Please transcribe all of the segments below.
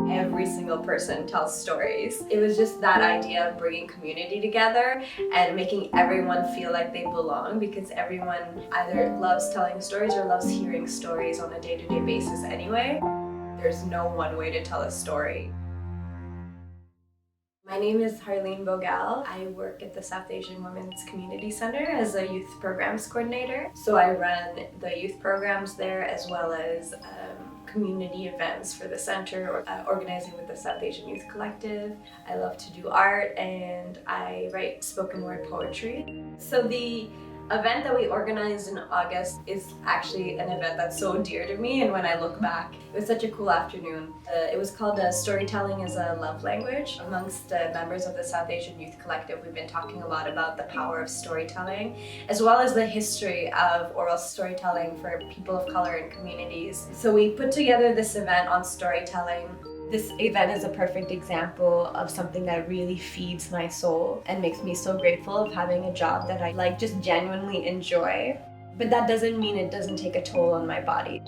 Every single person tells stories. It was just that idea of bringing community together and making everyone feel like they belong, because everyone either loves telling stories or loves hearing stories on a day-to-day basis anyway. There's no one way to tell a story. My name is Harleen Bogal. I work at the South Asian Women's Community Center as a youth programs coordinator. So I run the youth programs there as well as community events for the center, organizing with the South Asian Youth Collective. I love to do art and I write spoken word poetry. So the event that we organized in August is actually an event that's so dear to me, and when I look back, it was such a cool afternoon. It was called Storytelling as a Love Language. Amongst the members of the South Asian Youth Collective, we've been talking a lot about the power of storytelling, as well as the history of oral storytelling for people of color and communities. So we put together this event on storytelling. This event is a perfect example of something that really feeds my soul and makes me so grateful of having a job that I just genuinely enjoy. But that doesn't mean it doesn't take a toll on my body.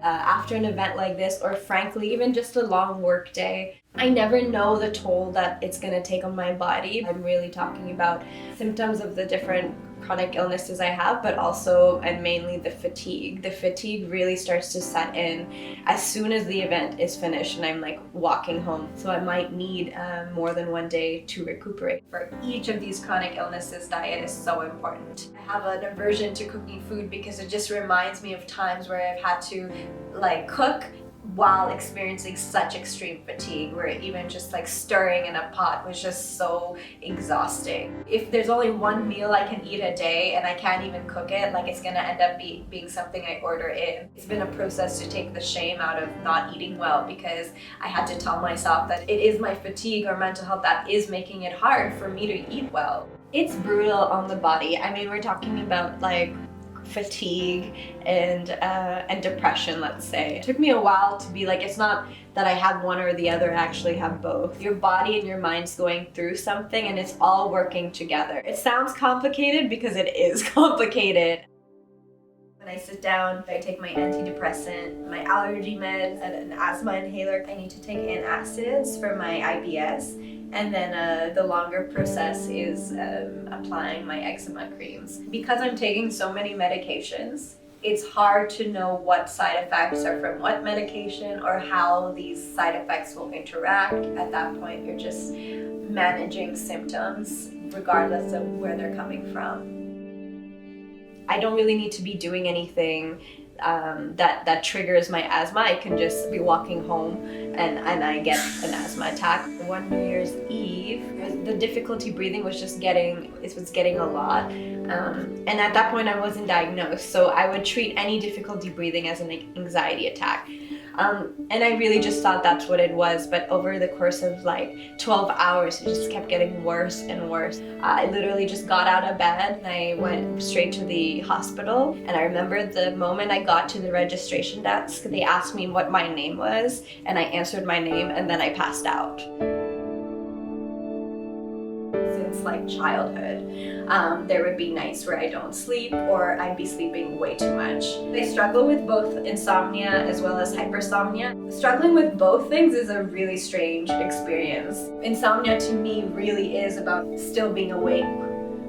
After an event like this, or frankly, even just a long work day, I never know the toll that it's gonna take on my body. I'm really talking about symptoms of the different chronic illnesses I have, but also and mainly the fatigue. The fatigue really starts to set in as soon as the event is finished and I'm like walking home. So I might need more than one day to recuperate. For each of these chronic illnesses, diet is so important. I have an aversion to cooking food because it just reminds me of times where I've had to cook while experiencing such extreme fatigue, where even just stirring in a pot was just so exhausting. If there's only one meal I can eat a day and I can't even cook it, it's gonna end up being something I order in. It's been a process to take the shame out of not eating well, because I had to tell myself that it is my fatigue or mental health that is making it hard for me to eat well. It's brutal on the body. I mean, we're talking about fatigue and depression, let's say. It took me a while to be it's not that I have one or the other, I actually have both. Your body and your mind's going through something and it's all working together. It sounds complicated because it is complicated. When I sit down, I take my antidepressant, my allergy meds, and an asthma inhaler. I need to take antacids for my IBS. And then the longer process is applying my eczema creams. Because I'm taking so many medications, it's hard to know what side effects are from what medication or how these side effects will interact. At that point, you're just managing symptoms regardless of where they're coming from. I don't really need to be doing anything that triggers my asthma. I can just be walking home and I get an asthma attack. One New Year's Eve, the difficulty breathing was getting a lot. And at that point I wasn't diagnosed, so I would treat any difficulty breathing as an anxiety attack. And I really just thought that's what it was, but over the course of 12 hours, it just kept getting worse and worse. I literally just got out of bed and I went straight to the hospital. And I remember the moment I got to the registration desk, they asked me what my name was, and I answered my name, and then I passed out. Since childhood, there would be nights where I don't sleep or I'd be sleeping way too much. I struggle with both insomnia as well as hypersomnia. Struggling with both things is a really strange experience. Insomnia to me really is about still being awake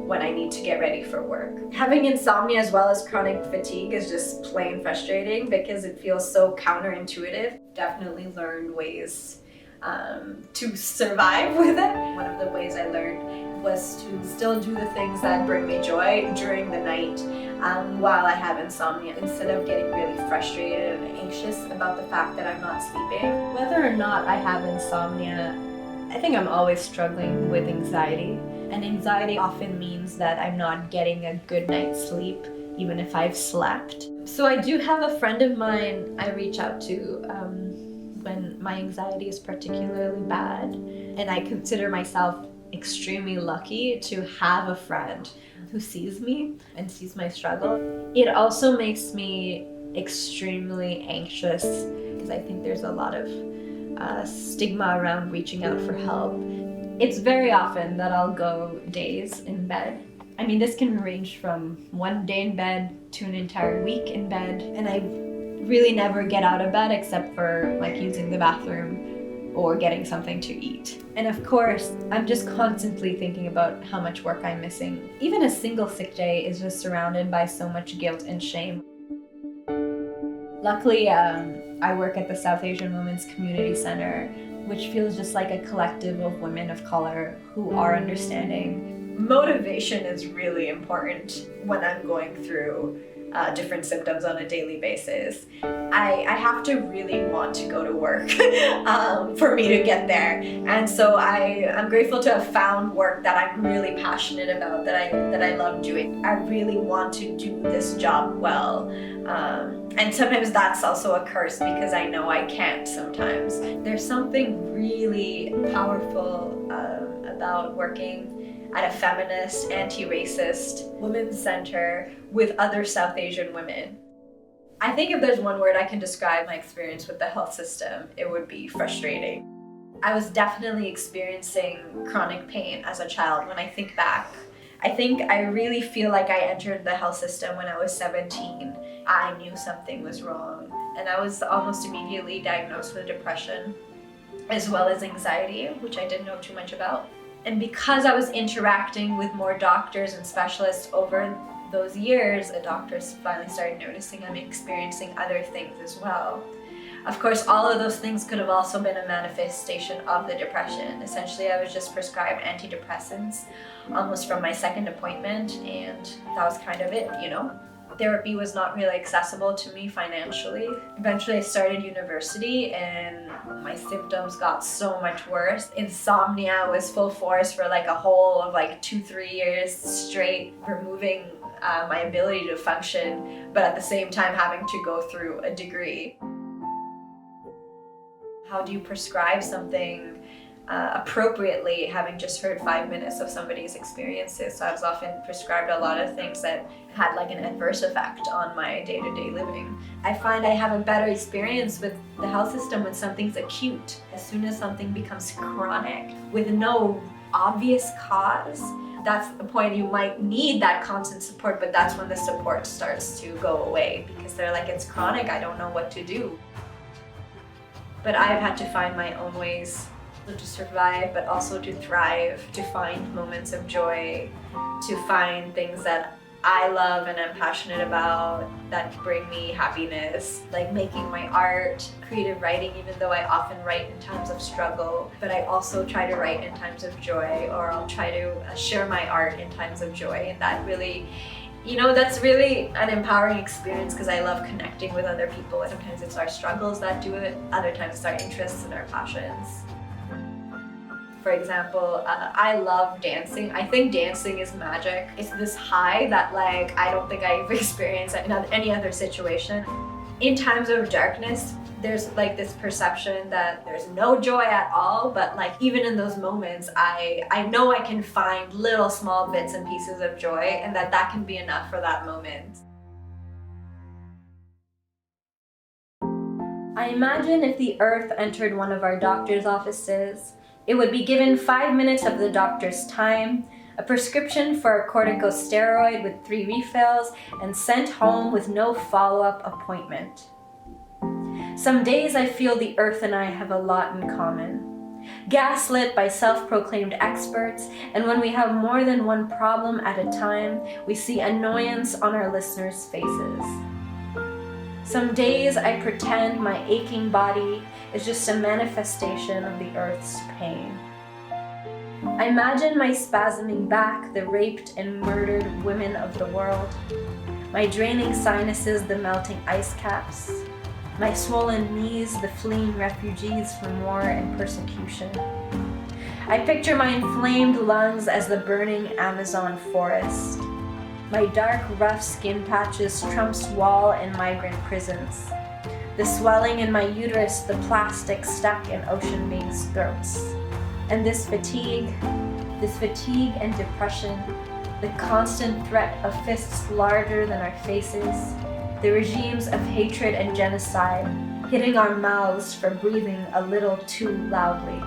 when I need to get ready for work. Having insomnia as well as chronic fatigue is just plain frustrating because it feels so counterintuitive. Definitely learned ways to survive with it. One of the ways I learned was to still do the things that bring me joy during the night while I have insomnia, instead of getting really frustrated and anxious about the fact that I'm not sleeping. Whether or not I have insomnia, I think I'm always struggling with anxiety. And anxiety often means that I'm not getting a good night's sleep, even if I've slept. So I do have a friend of mine I reach out to when my anxiety is particularly bad. And I consider myself extremely lucky to have a friend who sees me and sees my struggle. It also makes me extremely anxious because I think there's a lot of stigma around reaching out for help. It's very often that I'll go days in bed. I mean, this can range from one day in bed to an entire week in bed, and I really never get out of bed except for like using the bathroom or getting something to eat. And of course, I'm just constantly thinking about how much work I'm missing. Even a single sick day is just surrounded by so much guilt and shame. Luckily, I work at the South Asian Women's Community Center, which feels just like a collective of women of color who are understanding. Motivation is really important when I'm going through different symptoms on a daily basis. I have to really want to go to work for me to get there. And so I'm grateful to have found work that I'm really passionate about, that I love doing. I really want to do this job well. And sometimes that's also a curse because I know I can't sometimes. There's something really powerful about working at a feminist, anti-racist women's center with other South Asian women. I think if there's one word I can describe my experience with the health system, it would be frustrating. I was definitely experiencing chronic pain as a child. When I think back, I think I really feel like I entered the health system when I was 17. I knew something was wrong, and I was almost immediately diagnosed with depression as well as anxiety, which I didn't know too much about. And because I was interacting with more doctors and specialists over those years, the doctors finally started noticing I'm experiencing other things as well. Of course, all of those things could have also been a manifestation of the depression. Essentially, I was just prescribed antidepressants almost from my second appointment, and that was kind of it, you know? Therapy was not really accessible to me financially. Eventually I started university and my symptoms got so much worse. Insomnia was full force for like a whole of like 2-3 years straight, removing my ability to function, but at the same time having to go through a degree. How do you prescribe something appropriately, having just heard 5 minutes of somebody's experiences? So I was often prescribed a lot of things that had like an adverse effect on my day-to-day living. I find I have a better experience with the health system when something's acute. As soon as something becomes chronic with no obvious cause, that's the point you might need that constant support, but that's when the support starts to go away because they're like, it's chronic, I don't know what to do. But I've had to find my own ways to survive, but also to thrive, to find moments of joy, to find things that I love and I'm passionate about that bring me happiness, like making my art, creative writing, even though I often write in times of struggle, but I also try to write in times of joy, or I'll try to share my art in times of joy. And that really, you know, that's really an empowering experience because I love connecting with other people. Sometimes it's our struggles that do it, other times it's our interests and our passions. For example, I love dancing. I think dancing is magic. It's this high that like I don't think I've experienced in any other situation. In times of darkness, there's like this perception that there's no joy at all, but like even in those moments, I know I can find little small bits and pieces of joy, and that can be enough for that moment. I imagine if the earth entered one of our doctor's offices, it would be given 5 minutes of the doctor's time, a prescription for a corticosteroid with 3 refills, and sent home with no follow-up appointment. Some days I feel the earth and I have a lot in common. Gaslit by self-proclaimed experts, and when we have more than one problem at a time, we see annoyance on our listeners' faces. Some days I pretend my aching body is just a manifestation of the earth's pain. I imagine my spasming back, the raped and murdered women of the world, my draining sinuses, the melting ice caps, my swollen knees, the fleeing refugees from war and persecution. I picture my inflamed lungs as the burning Amazon forest. My dark, rough skin patches Trump's wall and migrant prisons. The swelling in my uterus, the plastic stuck in ocean beings' throats. And this fatigue and depression, the constant threat of fists larger than our faces, the regimes of hatred and genocide hitting our mouths for breathing a little too loudly.